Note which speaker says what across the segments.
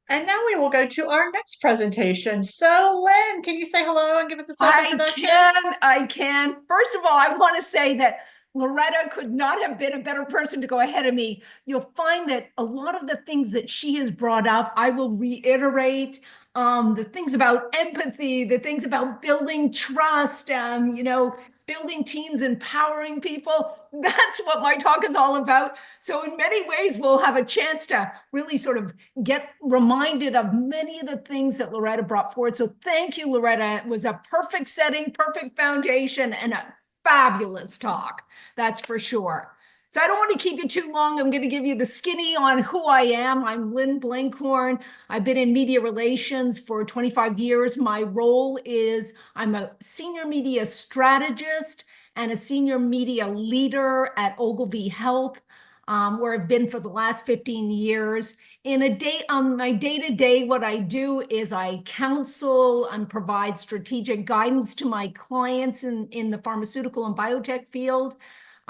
Speaker 1: And now we will go to our next presentation. So, Lynn, can you say hello and give us a
Speaker 2: I
Speaker 1: self-introduction?
Speaker 2: can, I can. First of all, I want to say that Loretta could not have been a better person to go ahead of me. You'll find that a lot of the things that she has brought up, I will reiterate. The things about empathy, the things about building trust, building teams, empowering people. That's what my talk is all about. So in many ways, we'll have a chance to really sort of get reminded of many of the things that Loretta brought forward. So thank you, Loretta. It was a perfect setting, perfect foundation, and a fabulous talk. That's for sure. So I don't want to keep you too long. I'm going to give you the skinny on who I am. I'm Lynn Blenkhorn. I've been in media relations for 25 years. My role is I'm a senior media strategist and a senior media leader at Olgivy Health, where I've been for the last 15 years. On my day-to-day, what I do is I counsel and provide strategic guidance to my clients in the pharmaceutical and biotech field.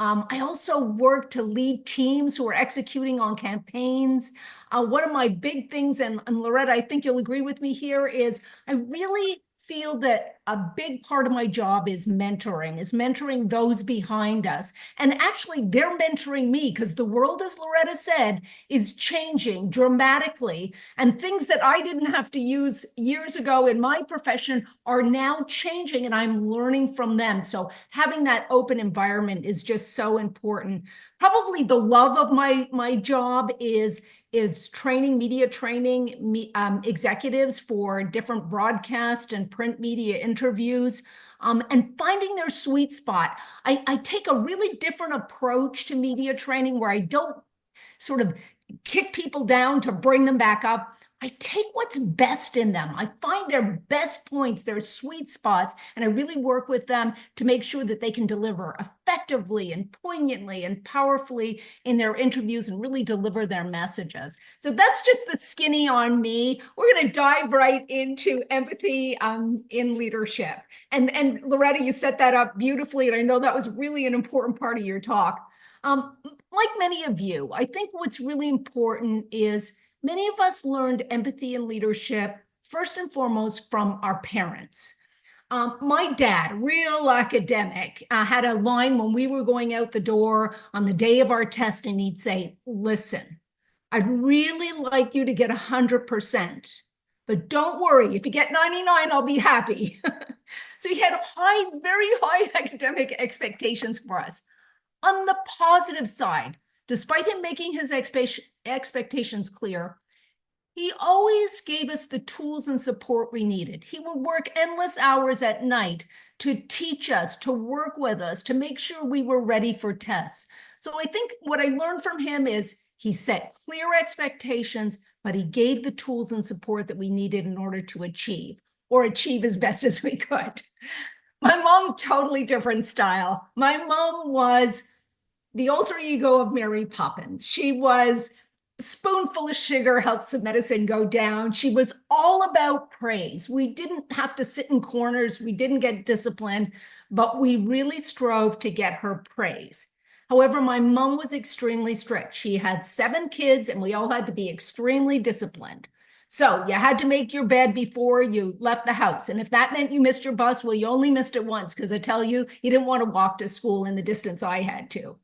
Speaker 2: I also work to lead teams who are executing on campaigns. One of my big things, and Loretta, I think you'll agree with me here, is I really feel that a big part of my job is mentoring those behind us. And actually, they're mentoring me because the world, as Loretta said, is changing dramatically. And things that I didn't have to use years ago in my profession are now changing, and I'm learning from them. So having that open environment is just so important. Probably the love of my job is media training executives for different broadcast and print media interviews, and finding their sweet spot. I take a really different approach to media training where I don't sort of kick people down to bring them back up. I take what's best in them. I find their best points, their sweet spots, and I really work with them to make sure that they can deliver effectively and poignantly and powerfully in their interviews and really deliver their messages. So that's just the skinny on me. We're going to dive right into empathy in leadership. And Loretta, you set that up beautifully, and I know that was really an important part of your talk. Like many of you, I think what's really important is many of us learned empathy and leadership first and foremost from our parents. My dad, real academic, had a line when we were going out the door on the day of our test, and he'd say, "Listen, I'd really like you to get 100%, but don't worry, if you get 99, I'll be happy." So he had very high academic expectations for us. On the positive side, despite him making his expectations clear, he always gave us the tools and support we needed. He would work endless hours at night to teach us, to work with us, to make sure we were ready for tests. So I think what I learned from him is he set clear expectations, but he gave the tools and support that we needed in order to achieve as best as we could. My mom, totally different style. My mom was the alter ego of Mary Poppins. She was a spoonful of sugar helps the medicine go down. She was all about praise. We didn't have to sit in corners. We didn't get disciplined, but we really strove to get her praise. However, my mom was extremely strict. She had 7 kids, and we all had to be extremely disciplined. So you had to make your bed before you left the house. And if that meant you missed your bus, well, you only missed it once, because I tell you, you didn't want to walk to school in the distance I had to.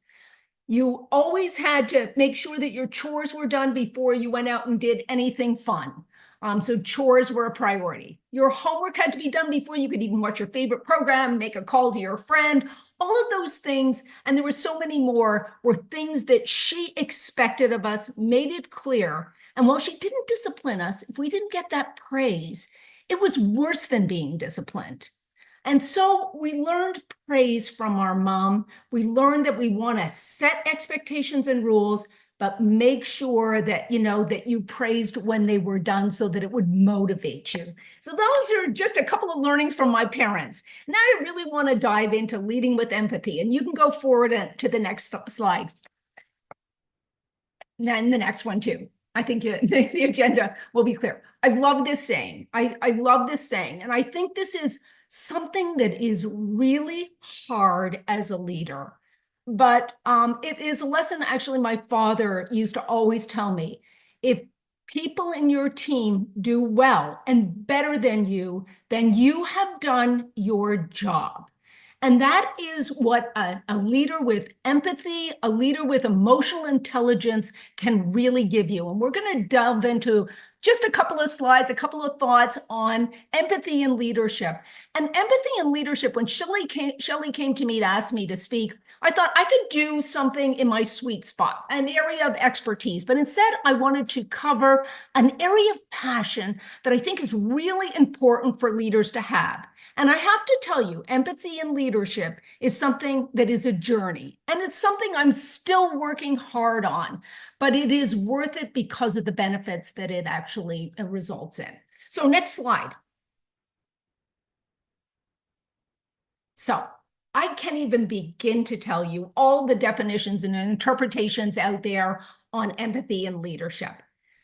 Speaker 2: You always had to make sure that your chores were done before you went out and did anything fun. So chores were a priority. Your homework had to be done before you could even watch your favorite program, make a call to your friend. All of those things, and there were so many more, were things that she expected of us, made it clear. And while she didn't discipline us, if we didn't get that praise, it was worse than being disciplined. And so we learned praise from our mom. We learned that we want to set expectations and rules, but make sure that, that you praised when they were done so that it would motivate you. So those are just a couple of learnings from my parents. Now I really want to dive into leading with empathy, and you can go forward to the next slide. And the next one too. I think the agenda will be clear. I love this saying. I love this saying. And I think this is something that is really hard as a leader. But it is a lesson actually my father used to always tell me. If people in your team do well and better than you, then you have done your job. And that is what a leader with empathy, a leader with emotional intelligence can really give you. And we're going to delve into just a couple of slides, a couple of thoughts on empathy and leadership. And empathy and leadership, when Shelley came to me to ask me to speak, I thought I could do something in my sweet spot, an area of expertise. But instead, I wanted to cover an area of passion that I think is really important for leaders to have. And I have to tell you, empathy and leadership is something that is a journey. And it's something I'm still working hard on, but it is worth it because of the benefits that it actually results in. So next slide. So I can't even begin to tell you all the definitions and interpretations out there on empathy and leadership.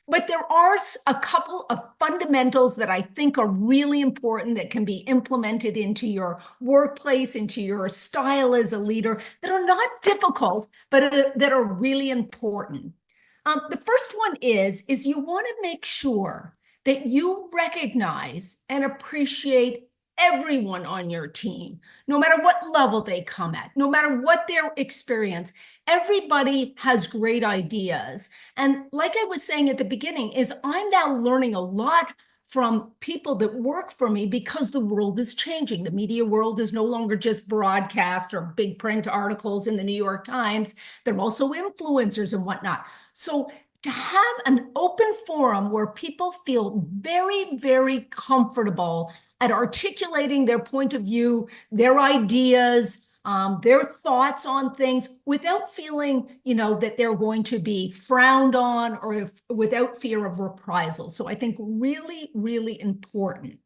Speaker 2: But there are a couple of fundamentals that I think are really important that can be implemented into your workplace, into your style as a leader, that are not difficult, but that are really important. The first one is you want to make sure that you recognize and appreciate everyone on your team, no matter what level they come at, no matter what their experience. Everybody has great ideas. And like I was saying at the beginning, is I'm now learning a lot from people that work for me because the world is changing. The media world is no longer just broadcast or big print articles in the New York Times. They're also influencers and whatnot. So to have an open forum where people feel very, very comfortable at articulating their point of view, their ideas, their thoughts on things without feeling, that they're going to be frowned on or without fear of reprisal. So I think really, really important.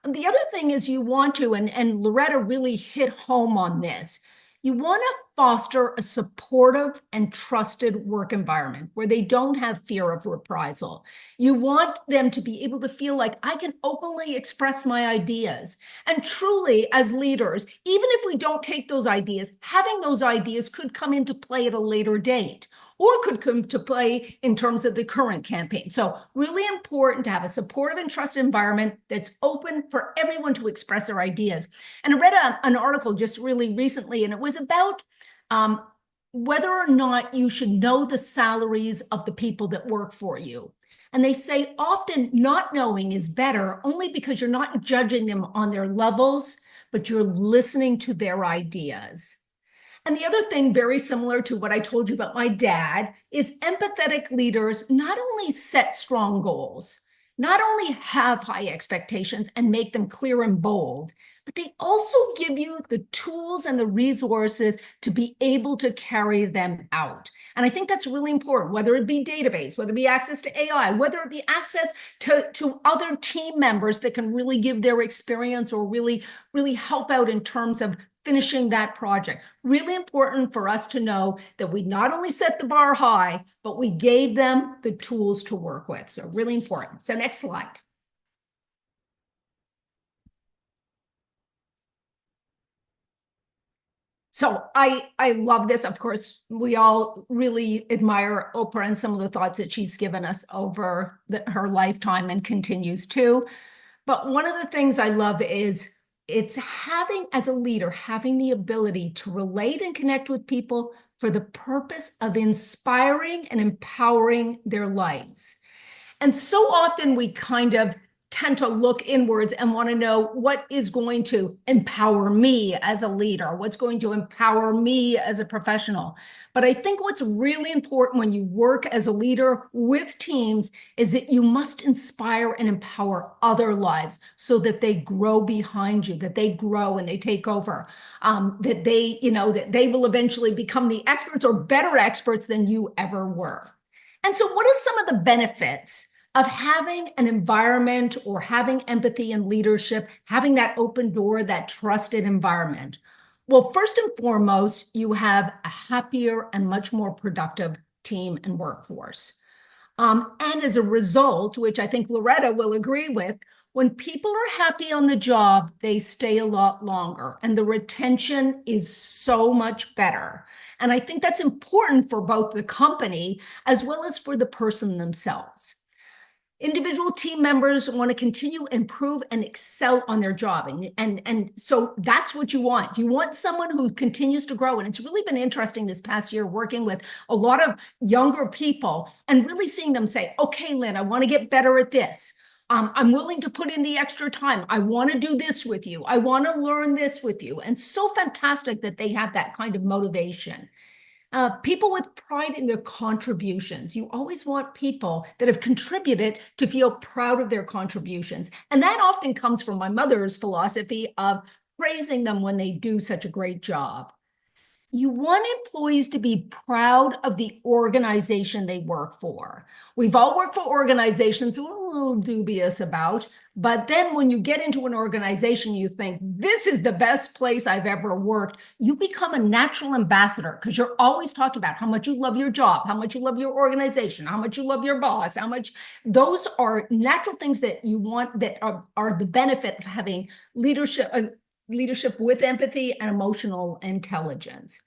Speaker 2: And the other thing is you want to, and Loretta really hit home on this, you want to foster a supportive and trusted work environment where they don't have fear of reprisal. You want them to be able to feel like I can openly express my ideas. And truly, as leaders, even if we don't take those ideas, having those ideas could come into play at a later date, or could come to play in terms of the current campaign. So really important to have a supportive and trusted environment that's open for everyone to express their ideas. And I read an article just really recently, and it was about whether or not you should know the salaries of the people that work for you. And they say often not knowing is better only because you're not judging them on their levels, but you're listening to their ideas. And the other thing, very similar to what I told you about my dad, is empathetic leaders not only set strong goals, not only have high expectations and make them clear and bold, but they also give you the tools and the resources to be able to carry them out. And I think that's really important, whether it be database, whether it be access to AI, whether it be access to other team members that can really give their experience or really, really help out in terms of finishing that project. Really important for us to know that we not only set the bar high, but we gave them the tools to work with. So really important. So next slide. So I love this. Of course, we all really admire Oprah and some of the thoughts that she's given us over her lifetime and continues to. But one of the things I love is it's having, as a leader, having the ability to relate and connect with people for the purpose of inspiring and empowering their lives. And so often we kind of tend to look inwards and want to know what is going to empower me as a leader, what's going to empower me as a professional. But I think what's really important when you work as a leader with teams is that you must inspire and empower other lives so that they grow behind you, that they grow and they take over, that they will eventually become the experts or better experts than you ever were. And so what are some of the benefits of having an environment or having empathy and leadership, having that open door, that trusted environment? Well, first and foremost, you have a happier and much more productive team and workforce. And as a result, which I think Loretta will agree with, when people are happy on the job, they stay a lot longer and the retention is so much better. And I think that's important for both the company as well as for the person themselves. Individual team members want to continue, improve, and excel on their job. And so that's what you want. You want someone who continues to grow. And it's really been interesting this past year working with a lot of younger people and really seeing them say, okay, Lynn, I want to get better at this. I'm willing to put in the extra time. I want to do this with you. I want to learn this with you. And so fantastic that they have that kind of motivation. People with pride in their contributions. You always want people that have contributed to feel proud of their contributions. And that often comes from my mother's philosophy of praising them when they do such a great job. You want employees to be proud of the organization they work for. We've all worked for organizations we're a little dubious about, but then when you get into an organization, you think, this is the best place I've ever worked. You become a natural ambassador because you're always talking about how much you love your job, how much you love your organization, how much you love your boss, how much. Those are natural things that you want that are the benefit of having leadership with empathy and emotional intelligence.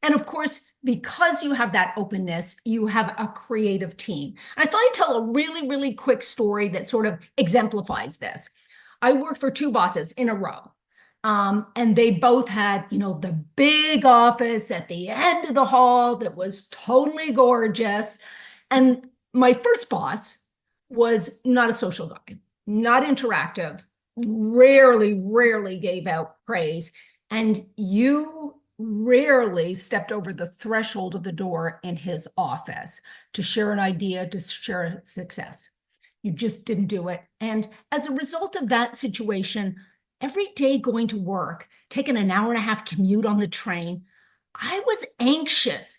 Speaker 2: And of course, because you have that openness, you have a creative team. And I thought I'd tell a really, really quick story that sort of exemplifies this. I worked for 2 bosses in a row. And they both had, the big office at the end of the hall that was totally gorgeous. And my first boss was not a social guy, not interactive, rarely gave out praise. And you rarely stepped over the threshold of the door in his office to share an idea, to share success. You just didn't do it. And as a result of that situation, every day going to work, taking an hour and a half commute on the train, I was anxious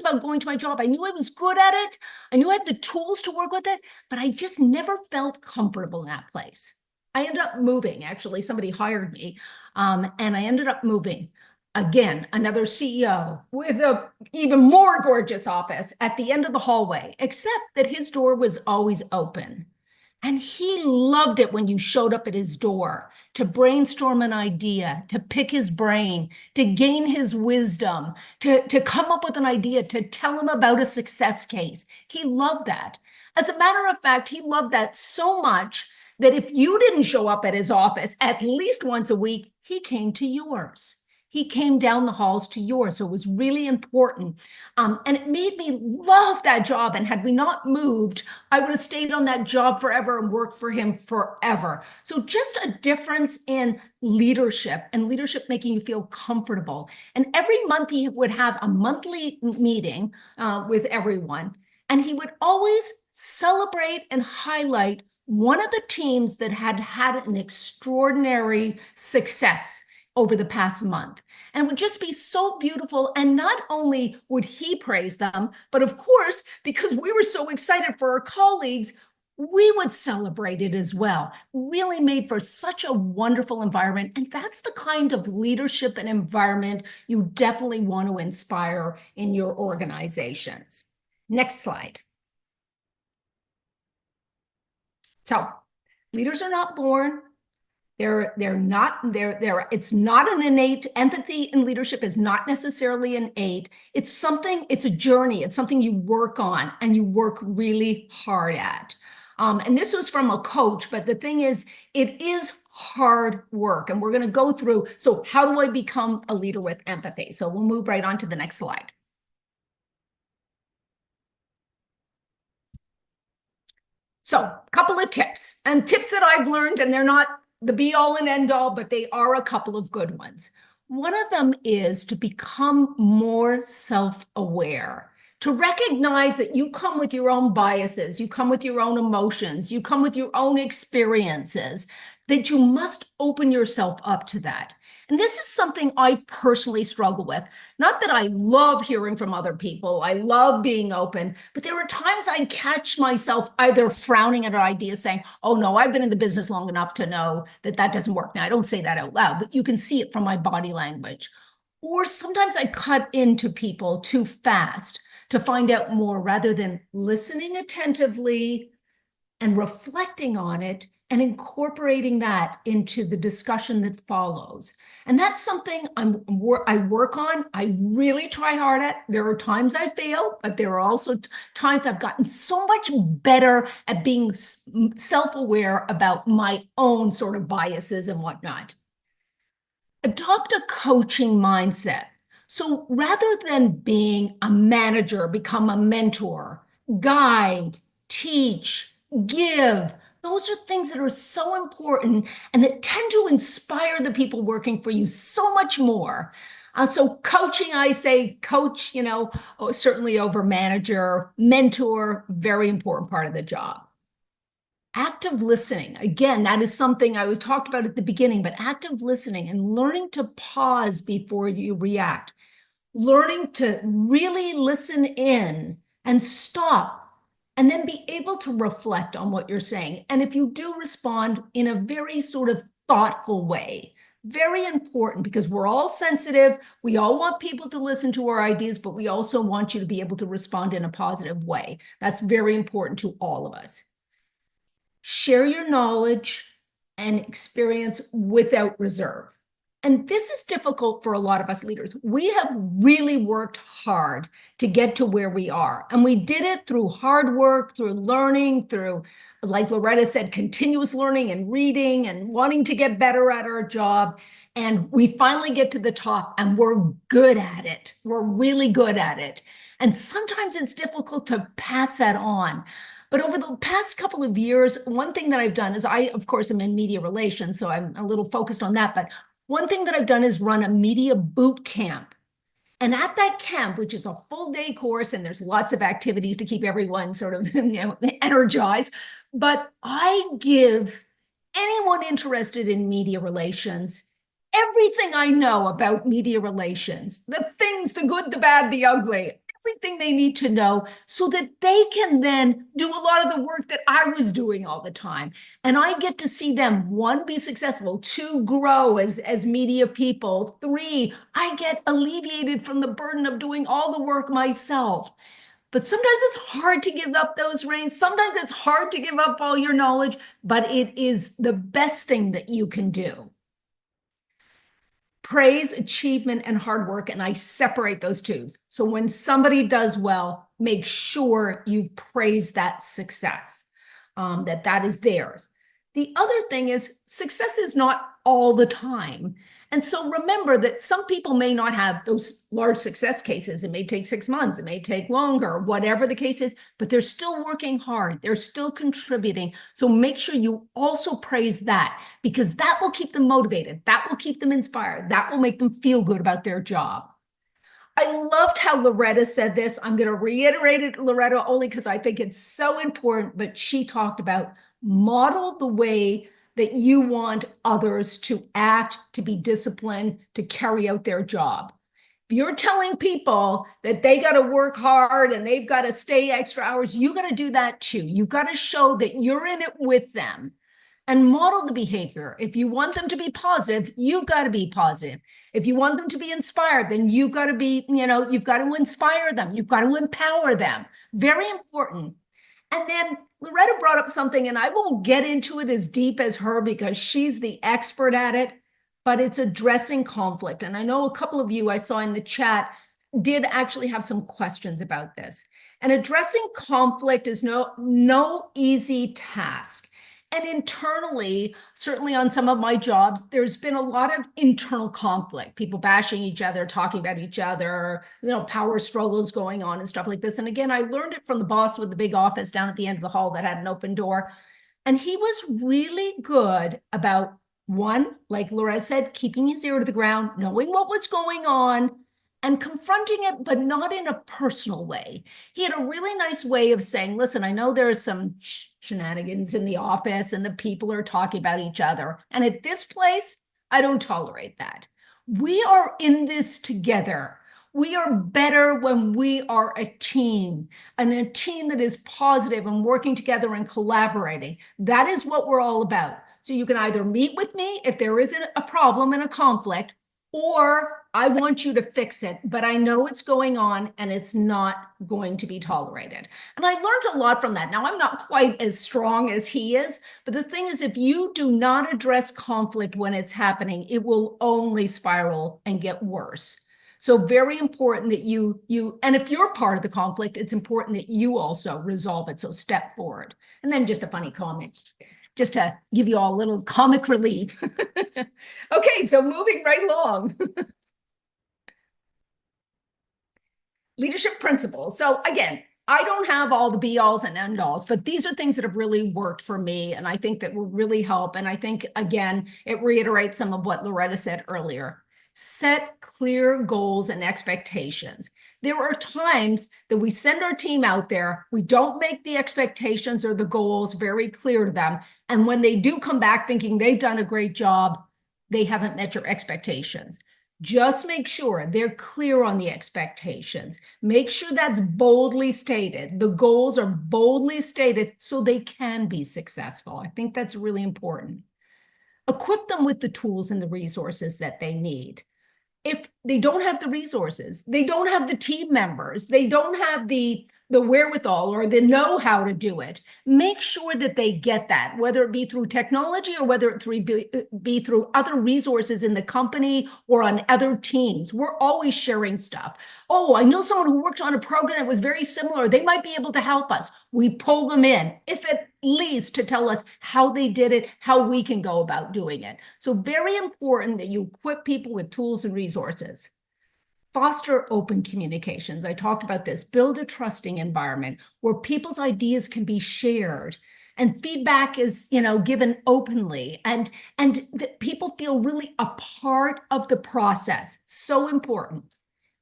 Speaker 2: about going to my job. I knew I was good at it. I knew I had the tools to work with it, but I just never felt comfortable in that place. I ended up moving. Actually, somebody hired me, and I ended up moving. Again, another CEO with an even more gorgeous office at the end of the hallway, except that his door was always open. And he loved it when you showed up at his door to brainstorm an idea, to pick his brain, to gain his wisdom, to come up with an idea, to tell him about a success case. He loved that. As a matter of fact, he loved that so much that if you didn't show up at his office at least once a week, he came to yours. He came down the halls to yours. So it was really important. And it made me love that job. And had we not moved, I would have stayed on that job forever and worked for him forever. So just a difference in leadership and leadership making you feel comfortable. And every month he would have a monthly meeting with everyone. And he would always celebrate and highlight one of the teams that had had an extraordinary success over the past month. And it would just be so beautiful. And not only would he praise them, but of course, because we were so excited for our colleagues, we would celebrate it as well. Really made for such a wonderful environment. And that's the kind of leadership and environment you definitely want to inspire in your organizations. Next slide. So leaders are not born. It's not an innate. Empathy in leadership is not necessarily innate. It's a journey. It's something you work on and you work really hard at. And this was from a coach, but the thing is, it is hard work. And we're going to go through, so how do I become a leader with empathy? So we'll move right on to the next slide. So a couple of tips that I've learned, and they're not the be all and end all, but they are a couple of good ones. One of them is to become more self-aware, to recognize that you come with your own biases, you come with your own emotions, you come with your own experiences, that you must open yourself up to that. And this is something I personally struggle with. Not that I love hearing from other people, I love being open, but there are times I catch myself either frowning at an idea saying, oh no, I've been in the business long enough to know that that doesn't work. Now, I don't say that out loud, but you can see it from my body language. Or sometimes I cut into people too fast to find out more rather than listening attentively, and reflecting on it and incorporating that into the discussion that follows. And that's something I work on. I really try hard at. There are times I fail, but there are also times I've gotten so much better at being self-aware about my own sort of biases and whatnot. Adopt a coaching mindset. So rather than being a manager, become a mentor, guide, teach, give. Those are things that are so important and that tend to inspire the people working for you so much more. So coaching, I say coach, certainly over manager, mentor, very important part of the job. Active listening. Again, that is something I was talked about at the beginning, but active listening and learning to pause before you react. Learning to really listen in and stop and then be able to reflect on what you're saying. And if you do respond in a very sort of thoughtful way, very important because we're all sensitive. We all want people to listen to our ideas, but we also want you to be able to respond in a positive way. That's very important to all of us. Share your knowledge and experience without reserve. And this is difficult for a lot of us leaders. We have really worked hard to get to where we are. And we did it through hard work, through learning, through, like Loretta said, continuous learning and reading and wanting to get better at our job. And we finally get to the top and we're good at it. We're really good at it. And sometimes it's difficult to pass that on. But over the past couple of years, one thing that I've done is of course, am in media relations, so I'm a little focused on that. But one thing that I've done is run a media boot camp. And at that camp, which is a full day course, and there's lots of activities to keep everyone sort of energized, but I give anyone interested in media relations everything I know about media relations, the things, the good, the bad, the ugly, everything they need to know so that they can then do a lot of the work that I was doing all the time. And I get to see them, one, be successful, two, grow as media people, three, I get alleviated from the burden of doing all the work myself. But sometimes it's hard to give up those reins. Sometimes it's hard to give up all your knowledge, but it is the best thing that you can do. Praise, achievement, and hard work, and I separate those two. So when somebody does well, make sure you praise that success, that is theirs. The other thing is success is not all the time. And so remember that some people may not have those large success cases. It may take 6 months, it may take longer, whatever the case is, but they're still working hard. They're still contributing. So make sure you also praise that because that will keep them motivated. That will keep them inspired. That will make them feel good about their job. I loved how Loretta said this. I'm going to reiterate it, Loretta, only because I think it's so important, but she talked about model the way that you want others to act, to be disciplined, to carry out their job. If you're telling people that they got to work hard and they've got to stay extra hours, you got to do that too. You've got to show that you're in it with them and model the behavior. If you want them to be positive, you've got to be positive. If you want them to be inspired, then you've got to be, you've got to inspire them. You've got to empower them. Very important. And then Loretta brought up something, and I won't get into it as deep as her because she's the expert at it, but it's addressing conflict. And I know a couple of you I saw in the chat did actually have some questions about this. And addressing conflict is no easy task. And internally, certainly on some of my jobs, there's been a lot of internal conflict, people bashing each other, talking about each other, power struggles going on and stuff like this. And again, I learned it from the boss with the big office down at the end of the hall that had an open door. And he was really good about, one, like Laura said, keeping his ear to the ground, knowing what was going on, and confronting it, but not in a personal way. He had a really nice way of saying, listen, I know there's some shenanigans in the office and the people are talking about each other. And at this place, I don't tolerate that. We are in this together. We are better when we are a team, and a team that is positive and working together and collaborating. That is what we're all about. So you can either meet with me if there is a problem and a conflict, or I want you to fix it, but I know it's going on and it's not going to be tolerated. And I learned a lot from that. Now, I'm not quite as strong as he is, but the thing is, if you do not address conflict when it's happening, it will only spiral and get worse. So very important that you, and if you're part of the conflict, it's important that you also resolve it. So step forward. And then just a funny comment, just to give you all a little comic relief. Okay, so moving right along. Leadership principles. So again, I don't have all the be-alls and end-alls, but these are things that have really worked for me, and I think that will really help. And I think, again, it reiterates some of what Loretta said earlier. Set clear goals and expectations. There are times that we send our team out there, we don't make the expectations or the goals very clear to them, and when they do come back thinking they've done a great job, they haven't met your expectations. Just make sure they're clear on the expectations. Make sure that's boldly stated. The goals are boldly stated so they can be successful. I think that's really important. Equip them with the tools and the resources that they need. If they don't have the resources, they don't have the team members, they don't have the wherewithal or the know-how to do it, make sure that they get that, whether it be through technology or whether it be through other resources in the company or on other teams. We're always sharing stuff. Oh, I know someone who worked on a program that was very similar. They might be able to help us. We pull them in, if at least to tell us how they did it, how we can go about doing it. So very important that you equip people with tools and resources. Foster open communications. I talked about this. Build a trusting environment where people's ideas can be shared and feedback is, given openly, and that people feel really a part of the process. So important.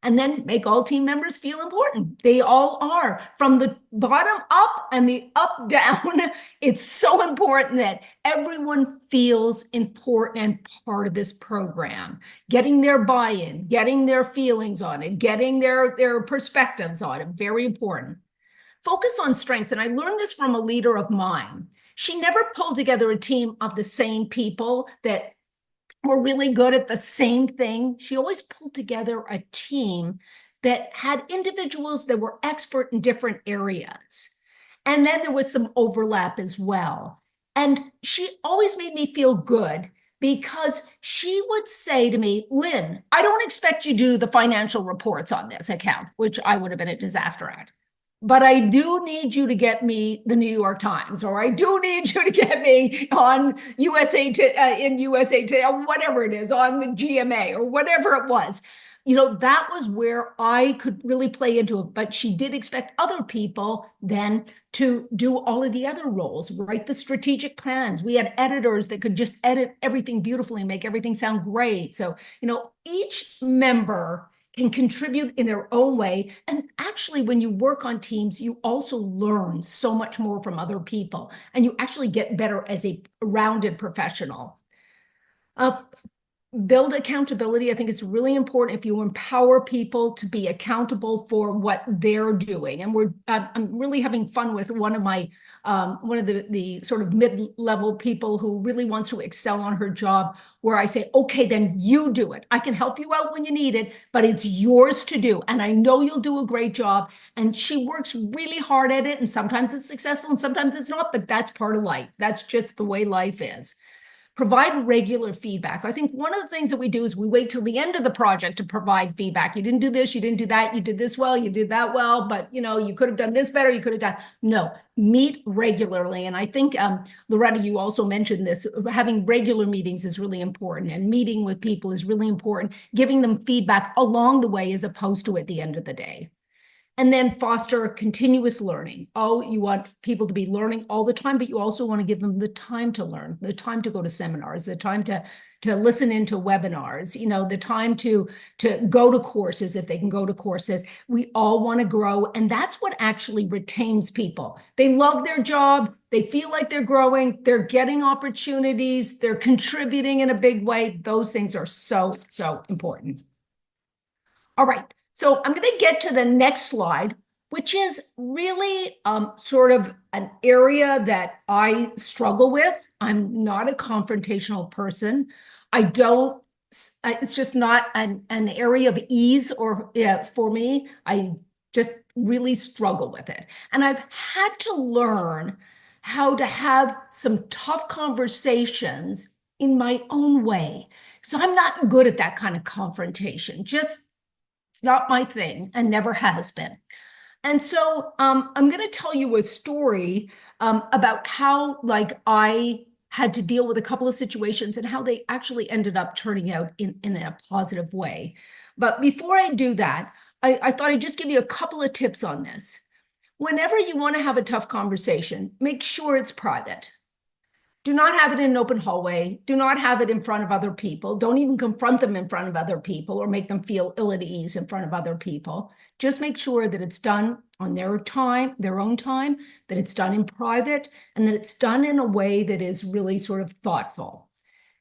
Speaker 2: And then make all team members feel important. They all are, from the bottom up and the up down. It's so important that everyone feels important and part of this program. Getting their buy-in, getting their feelings on it, getting their perspectives on it, very important. Focus on strengths. And I learned this from a leader of mine. She never pulled together a team of the same people that were really good at the same thing. She always pulled together a team that had individuals that were expert in different areas. And then there was some overlap as well. And she always made me feel good because she would say to me, Lynn, I don't expect you to do the financial reports on this account, which I would have been a disaster at. But I do need you to get me the New York Times, or I do need you to get me on USA in USA Today, or whatever it is, on the GMA or whatever it was. That was where I could really play into it. But she did expect other people then to do all of the other roles, write the strategic plans. We had editors that could just edit everything beautifully and make everything sound great. So, each member can contribute in their own way. And actually, when you work on teams, you also learn so much more from other people, and you actually get better as a rounded professional. Build accountability. I think it's really important if you empower people to be accountable for what they're doing. And I'm really having fun with one of the sort of mid-level people who really wants to excel on her job, where I say, okay, then you do it. I can help you out when you need it, but it's yours to do. And I know you'll do a great job. And she works really hard at it. And sometimes it's successful and sometimes it's not, but that's part of life. That's just the way life is. Provide regular feedback. I think one of the things that we do is we wait till the end of the project to provide feedback. You didn't do this, you didn't do that, you did this well, you did that well, but you could have done this better, you could have done. No, meet regularly. And I think, Loretta, you also mentioned this, having regular meetings is really important, and meeting with people is really important, giving them feedback along the way as opposed to at the end of the day. And then foster continuous learning. Oh, you want people to be learning all the time, but you also want to give them the time to learn, the time to go to seminars, the time to listen into webinars, the time to go to courses if they can go to courses. We all want to grow, and that's what actually retains people. They love their job, they feel like they're growing, they're getting opportunities, they're contributing in a big way. Those things are so, so important. All right. So I'm going to get to the next slide, which is really sort of an area that I struggle with. I'm not a confrontational person. I don't it's just not an area of ease or for me. I just really struggle with it. And I've had to learn how to have some tough conversations in my own way. So I'm not good at that kind of confrontation. Just, it's not my thing and never has been. And so I'm going to tell you a story about how I had to deal with a couple of situations and how they actually ended up turning out in a positive way. But before I do that, I thought I'd just give you a couple of tips on this. Whenever you want to have a tough conversation, make sure it's private. Do not have it in an open hallway. Do not have it in front of other people. Don't even confront them in front of other people or make them feel ill at ease in front of other people. Just make sure that it's done on their time, their own time, that it's done in private, and that it's done in a way that is really sort of thoughtful.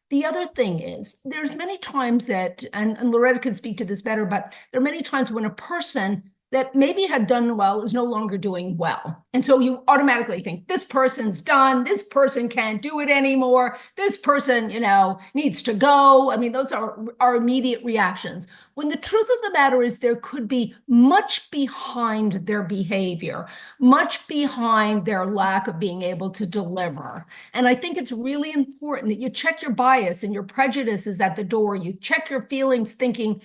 Speaker 2: The other thing is, there's many times that, and Loretta can speak to this better, but there are many times when a person that maybe had done well is no longer doing well. And so you automatically think, this person's done, this person can't do it anymore, this person, needs to go. I mean, those are our immediate reactions. When the truth of the matter is there could be much behind their behavior, much behind their lack of being able to deliver. And I think it's really important that you check your bias and your prejudices at the door. You check your feelings thinking,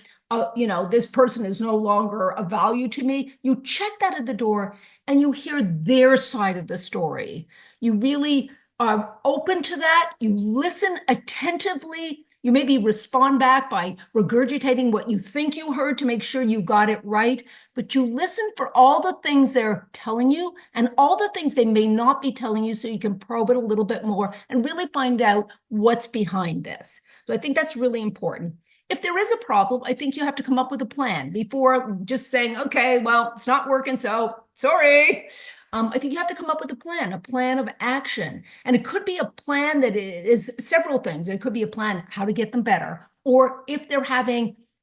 Speaker 2: this person is no longer of value to me. You check that at the door and you hear their side of the story. You really are open to that. You listen attentively. You maybe respond back by regurgitating what you think you heard to make sure you got it right. But you listen for all the things they're telling you and all the things they may not be telling you so you can probe it a little bit more and really find out what's behind this. So I think that's really important. If there is a problem, I think you have to come up with a plan before just saying, okay, well, it's not working, so sorry. I think you have to come up with a plan of action. And it could be a plan that is several things. It could be a plan how to get them better. Or if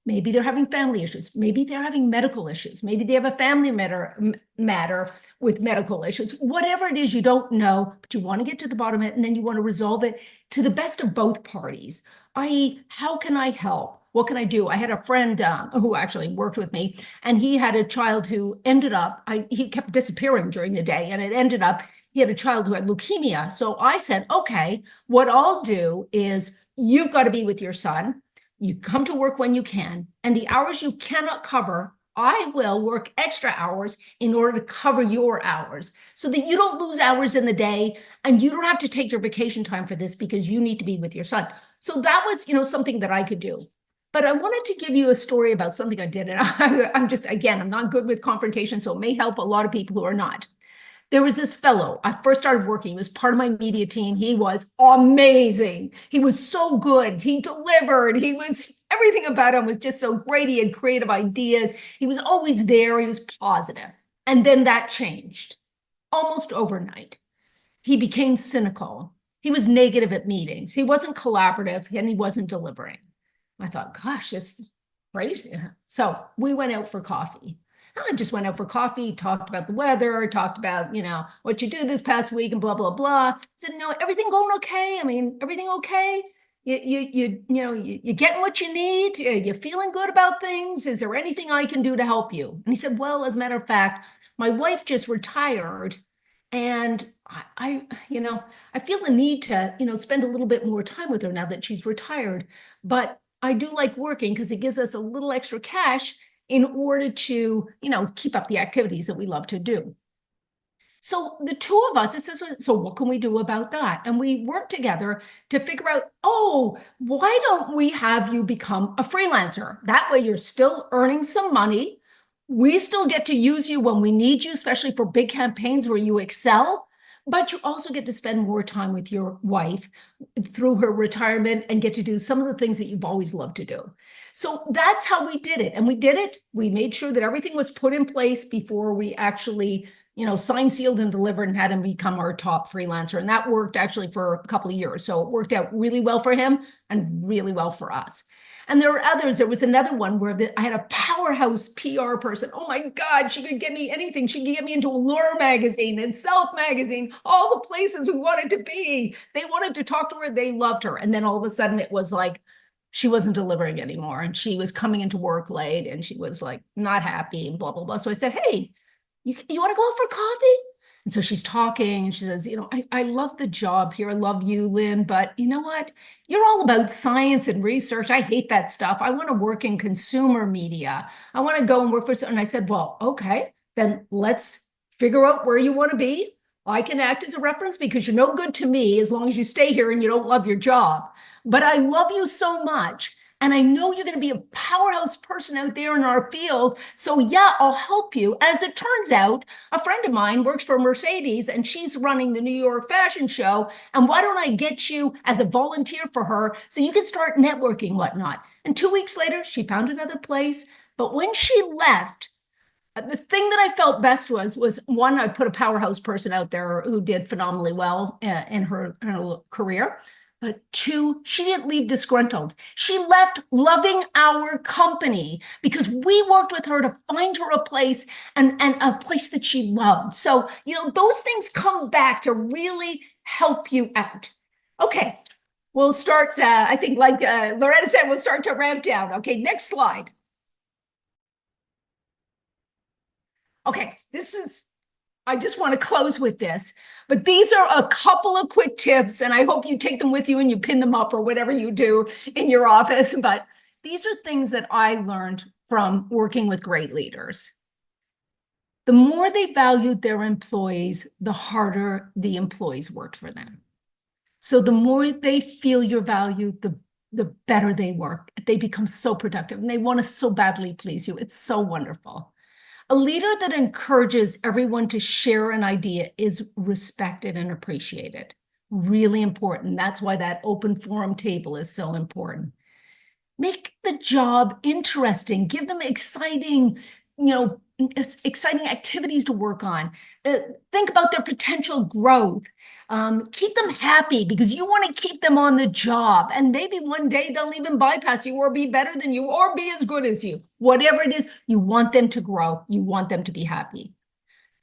Speaker 2: maybe they're having family issues. Maybe they're having medical issues. Maybe they have a family matter with medical issues. Whatever it is, you don't know, but you want to get to the bottom of it, and then you want to resolve it to the best of both parties. I.e., how can I help? What can I do? I had a friend who actually worked with me, and he had a child who ended up, he kept disappearing during the day, and it ended up, he had a child who had leukemia. So I said, okay, what I'll do is you've got to be with your son. You come to work when you can, and the hours you cannot cover, I will work extra hours in order to cover your hours so that you don't lose hours in the day and you don't have to take your vacation time for this because you need to be with your son. So that was, something that I could do. But I wanted to give you a story about something I did. And I'm not good with confrontation, so it may help a lot of people who are not. There was this fellow, I first started working, he was part of my media team. He was amazing. He was so good. He delivered. Everything about him was just so great. He had creative ideas. He was always there. He was positive. And then that changed almost overnight. He became cynical. He was negative at meetings. He wasn't collaborative and he wasn't delivering. I thought, gosh, this is crazy. So we went out for coffee. I just went out for coffee, talked about the weather, talked about, what you do this past week and blah, blah, blah. I said, everything going okay? I mean, everything okay? You getting what you need? You feeling good about things? Is there anything I can do to help you? And he said, well, as a matter of fact, my wife just retired and I feel the need to, spend a little bit more time with her now that she's retired. But I do like working because it gives us a little extra cash in order to, keep up the activities that we love to do. So the two of us, it says, so what can we do about that? And we worked together to figure out, why don't we have you become a freelancer? That way you're still earning some money. We still get to use you when we need you, especially for big campaigns where you excel. But you also get to spend more time with your wife through her retirement and get to do some of the things that you've always loved to do. So that's how we did it. And we did it. We made sure that everything was put in place before we actually, signed, sealed, and delivered and had him become our top freelancer. And that worked actually for a couple of years. So it worked out really well for him and really well for us. And there were others. There was another one where I had a powerhouse PR person. Oh my God, she could get me anything. She could get me into Allure magazine and Self magazine, all the places we wanted to be. They wanted to talk to her. They loved her. And then all of a sudden it was like, she wasn't delivering anymore. And she was coming into work late and she was like not happy and blah, blah, blah. So I said, hey, you want to go out for coffee? And so she's talking and she says, I love the job here. I love you, Lynn, but you know what? You're all about science and research. I hate that stuff. I want to work in consumer media. I want to go and work for, and I said, well, okay, then let's figure out where you want to be. I can act as a reference because you're no good to me as long as you stay here and you don't love your job. But I love you so much. And I know you're going to be a powerhouse person out there in our field. So yeah, I'll help you. As it turns out, a friend of mine works for Mercedes and she's running the New York Fashion Show. And why don't I get you as a volunteer for her so you can start networking, whatnot. And 2 weeks later, she found another place. But when she left, the thing that I felt best was one, I put a powerhouse person out there who did phenomenally well in her career. But two, she didn't leave disgruntled. She left loving our company because we worked with her to find her a place and a place that she loved. So, those things come back to really help you out. Okay, we'll start, I think like Loretta said, we'll start to ramp down. Okay, next slide. Okay, I just want to close with this, but these are a couple of quick tips, and I hope you take them with you and you pin them up or whatever you do in your office. But these are things that I learned from working with great leaders. The more they valued their employees, the harder the employees worked for them. So the more they feel your value, the better they work. They become so productive and they want to so badly please you. It's so wonderful. A leader that encourages everyone to share an idea is respected and appreciated. Really important. That's why that open forum table is so important. Make the job interesting. Give them exciting activities to work on. Think about their potential growth. Keep them happy because you want to keep them on the job. And maybe one day they'll even bypass you or be better than you or be as good as you. Whatever it is, you want them to grow. You want them to be happy.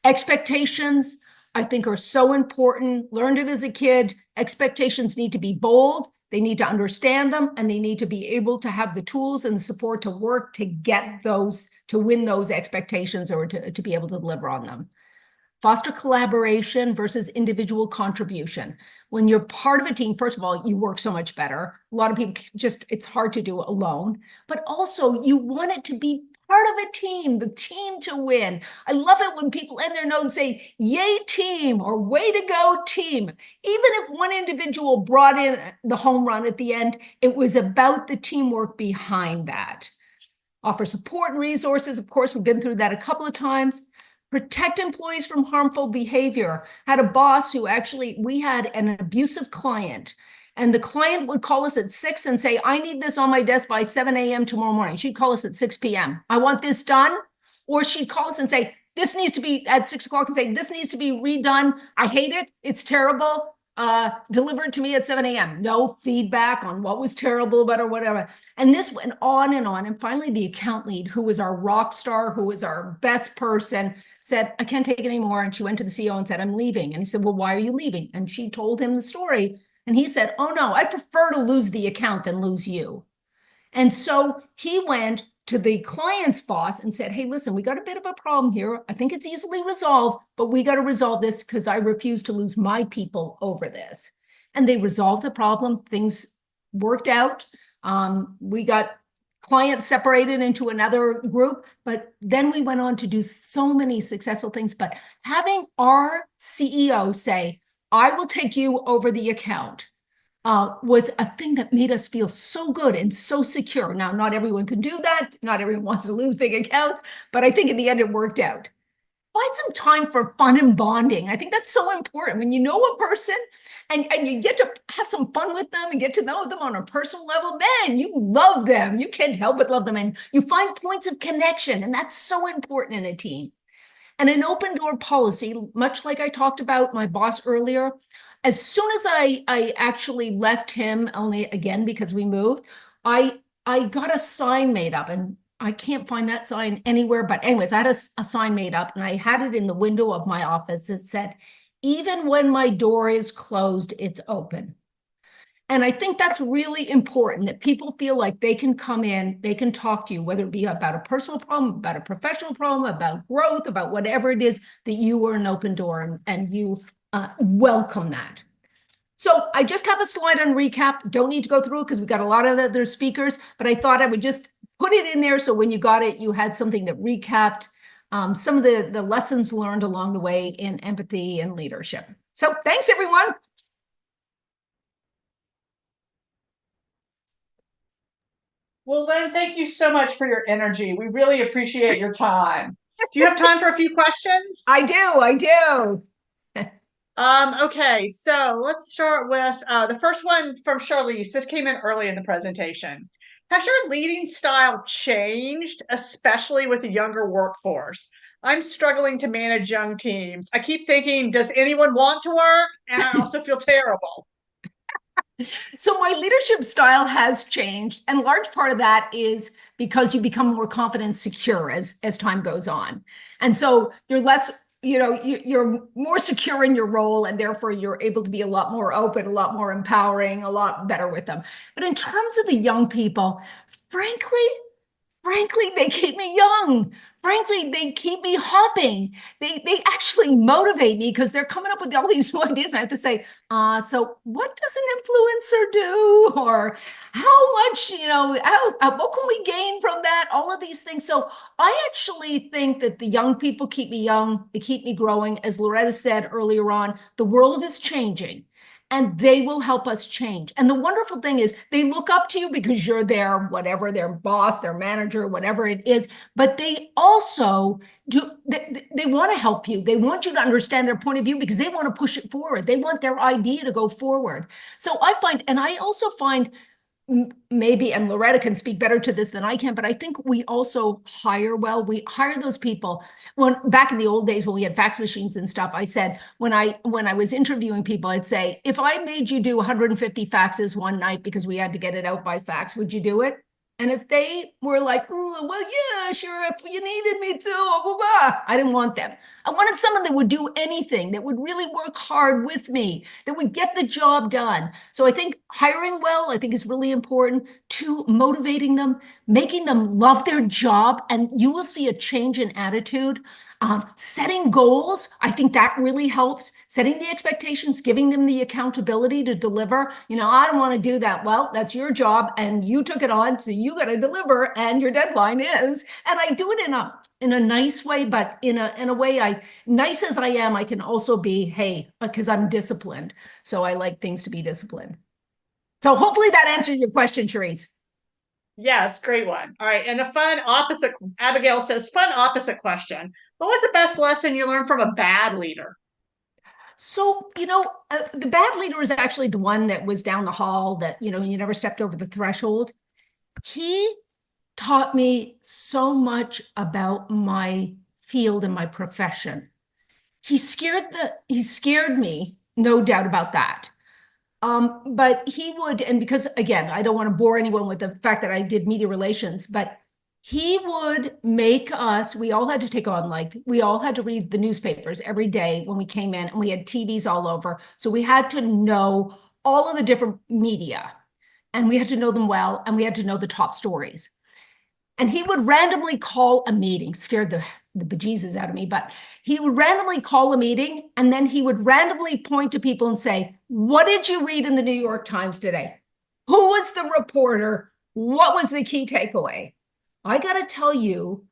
Speaker 2: Expectations, I think, are so important. Learned it as a kid. Expectations need to be bold. They need to understand them, and they need to be able to have the tools and the support to work to get those, to win those expectations or to be able to deliver on them. Foster collaboration versus individual contribution. When you're part of a team, first of all, you work so much better. A lot of people it's hard to do alone, but also you want it to be part of a team, the team to win. I love it when people end their note and say, yay team, or way to go team. Even if one individual brought in the home run at the end, it was about the teamwork behind that. Offer support and resources. Of course, we've been through that a couple of times. Protect employees from harmful behavior. Had a boss who we had an abusive client. And the client would call us at 6 and say, I need this on my desk by 7 a.m. tomorrow morning. She'd call us at 6 p.m. I want this done. Or she'd call us and say, this needs to be at 6 o'clock and say, this needs to be redone. I hate it. It's terrible. Deliver it to me at 7 a.m. No feedback on what was terrible about or whatever. And this went on and on. And finally, the account lead, who was our rock star, who was our best person, said, I can't take it anymore. And she went to the CEO and said, I'm leaving. And he said, well, why are you leaving? And she told him the story. And he said, oh no, I prefer to lose the account than lose you. And so he went to the client's boss and said, hey, listen, we got a bit of a problem here. I think it's easily resolved, but we got to resolve this because I refuse to lose my people over this. And they resolved the problem. Things worked out. We got clients separated into another group, but then we went on to do so many successful things. But having our CEO say, I will take you over the account, was a thing that made us feel so good and so secure. Now, not everyone can do that. Not everyone wants to lose big accounts, but I think in the end it worked out. Find some time for fun and bonding. I think that's so important. When you know a person and you get to have some fun with them and get to know them on a personal level, man, you love them. You can't help but love them. And you find points of connection. And that's so important in a team. And an open door policy, much like I talked about my boss earlier, as soon as I actually left him, only again because we moved, I got a sign made up, and I can't find that sign anywhere. But anyways, I had a sign made up, and I had it in the window of my office that said, even when my door is closed, it's open. And I think that's really important, that people feel like they can come in, they can talk to you, whether it be about a personal problem, about a professional problem, about growth, about whatever it is, that you are an open door and you welcome that. So I just have a slide on recap. Don't need to go through it because we got a lot of other speakers, but I thought I would just put it in there so when you got it, you had something that recapped some of the lessons learned along the way in empathy and leadership. So thanks, everyone.
Speaker 1: Well, Lynn, thank you so much for your energy. We really appreciate your time. Do you have time for a few questions?
Speaker 2: I do.
Speaker 1: Okay, so let's start with the first one from Shelley. This came in early in the presentation. Has your leading style changed, especially with the younger workforce? I'm struggling to manage young teams. I keep thinking, does anyone want to work? And I also feel terrible.
Speaker 2: So my leadership style has changed, and a large part of that is because you become more confident and secure as time goes on. And so you're less, you're more secure in your role, and therefore you're able to be a lot more open, a lot more empowering, a lot better with them. But in terms of the young people, frankly, they keep me young. Frankly, they keep me hopping. They actually motivate me because they're coming up with all these new ideas. And I have to say, so what does an influencer do? Or how much, what can we gain from that? All of these things. So I actually think that the young people keep me young. They keep me growing. As Loretta said earlier on, the world is changing. And they will help us change. And the wonderful thing is they look up to you because you're their whatever, their boss, their manager, whatever it is. But they also they want to help you. They want you to understand their point of view because they want to push it forward. They want their idea to go forward. So I also find maybe, and Loretta can speak better to this than I can, but I think we also hire well. We hire those people. When back in the old days when we had fax machines and stuff, I said, when I was interviewing people, I'd say, if I made you do 150 faxes one night because we had to get it out by fax, would you do it? And if they were like, well, yeah, sure, if you needed me to, blah, blah, blah, I didn't want them. I wanted someone that would do anything, that would really work hard with me, that would get the job done. So I think hiring well, I think is really important. Two, motivating them, making them love their job, and you will see a change in attitude. Setting goals, I think that really helps. Setting the expectations, giving them the accountability to deliver. I don't want to do that. Well, that's your job and you took it on, so you got to deliver, and your deadline is. And I do it in a nice way, but in a way, nice as I am, I can also be, hey, because I'm disciplined. So I like things to be disciplined. So hopefully that answers your question, Cherise.
Speaker 1: Yes, great one. All right. And a fun opposite, Abigail says, fun opposite question. What was the best lesson you learned from a bad leader?
Speaker 2: So, the bad leader is actually the one that was down the hall that, you never stepped over the threshold. He taught me so much about my field and my profession. He scared me, no doubt about that. But he would, and because again, I don't want to bore anyone with the fact that I did media relations, but he would make us, we all had to take on, we all had to read the newspapers every day when we came in, and we had TVs all over. So we had to know all of the different media, and we had to know them well, and we had to know the top stories. And he would randomly call a meeting, scared the bejesus out of me, but he would randomly call a meeting, and then he would randomly point to people and say, what did you read in the New York Times today? Who was the reporter? What was the key takeaway? I got to tell you,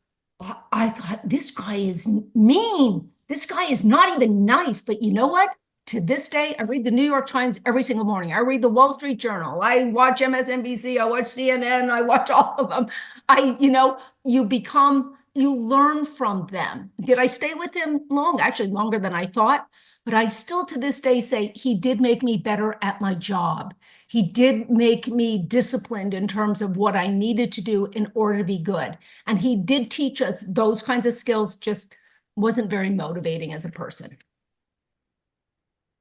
Speaker 2: I thought, this guy is mean. This guy is not even nice. But you know what? To this day, I read the New York Times every single morning. I read the Wall Street Journal. I watch MSNBC. I watch CNN. I watch all of them. You learn from them. Did I stay with him long? Actually, longer than I thought. But I still to this day say he did make me better at my job. He did make me disciplined in terms of what I needed to do in order to be good. And he did teach us those kinds of skills, just wasn't very motivating as a person.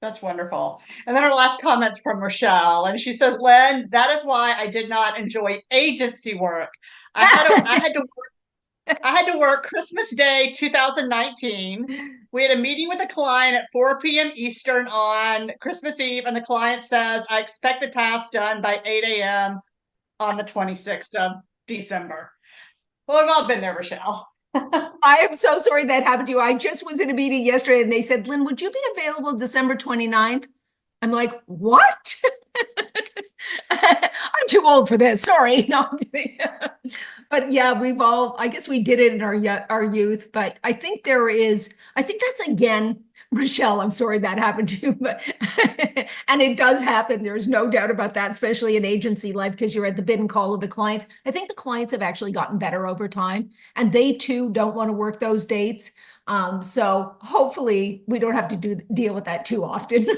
Speaker 1: That's wonderful. And then our last comment's from Rochelle, and she says, Lynn, that is why I did not enjoy agency work. I had to work I had to work Christmas Day 2019. We had a meeting with a client at 4 p.m. Eastern on Christmas Eve, and the client says, I expect the task done by 8 a.m. on the 26th of December. Well, we've all been there, Rochelle.
Speaker 2: I am so sorry that happened to you. I just was in a meeting yesterday and they said, Lynn, would you be available December 29th? I'm like, what? I'm too old for this. Sorry. No, I'm kidding. But yeah, I guess we did it in our youth, but I think that's again, Rochelle, I'm sorry that happened to you, but, and it does happen. There's no doubt about that, especially in agency life, because you're at the bid and call of the clients. I think the clients have actually gotten better over time, and they too don't want to work those dates. So hopefully we don't have to deal with that too often.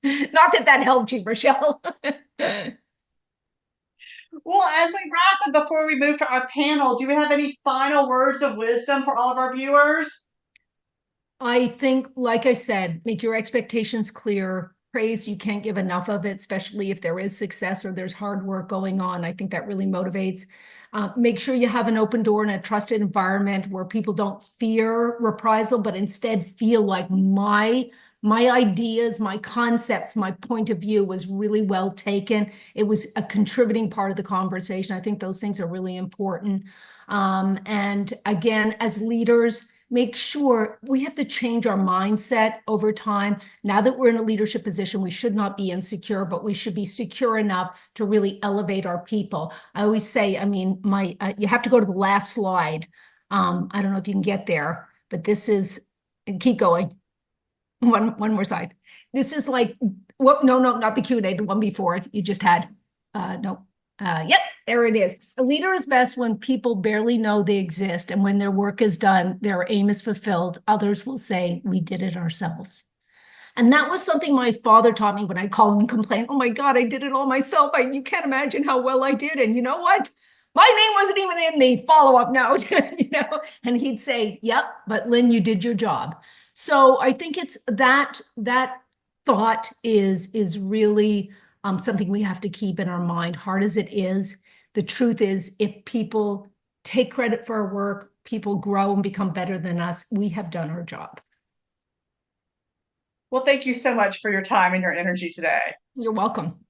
Speaker 2: Not that helped you, Rochelle.
Speaker 1: Well, as we wrap and before we move to our panel, do we have any final words of wisdom for all of our viewers?
Speaker 2: I think, like I said, make your expectations clear. Praise, you can't give enough of it, especially if there is success or there's hard work going on. I think that really motivates. Make sure you have an open door and a trusted environment where people don't fear reprisal, but instead feel like my ideas, my concepts, my point of view was really well taken. It was a contributing part of the conversation. I think those things are really important. And again, as leaders, make sure we have to change our mindset over time. Now that we're in a leadership position, we should not be insecure, but we should be secure enough to really elevate our people. I always say, I mean, you have to go to the last slide. I don't know if you can get there, but this is, keep going. One more slide. This is like, what? No, not the Q&A, the one before you just had. No. Yep, there it is. A leader is best when people barely know they exist, and when their work is done, their aim is fulfilled. Others will say, we did it ourselves. And that was something my father taught me when I'd call him and complain, oh my God, I did it all myself. You can't imagine how well I did. And you know what? My name wasn't even in the follow-up note, and he'd say, yep, but Lynn, you did your job. So I think it's that thought is really something we have to keep in our mind, hard as it is. The truth is, if people take credit for our work, people grow and become better than us, we have done our job.
Speaker 1: Well, thank you so much for your time and your energy today.
Speaker 2: You're welcome.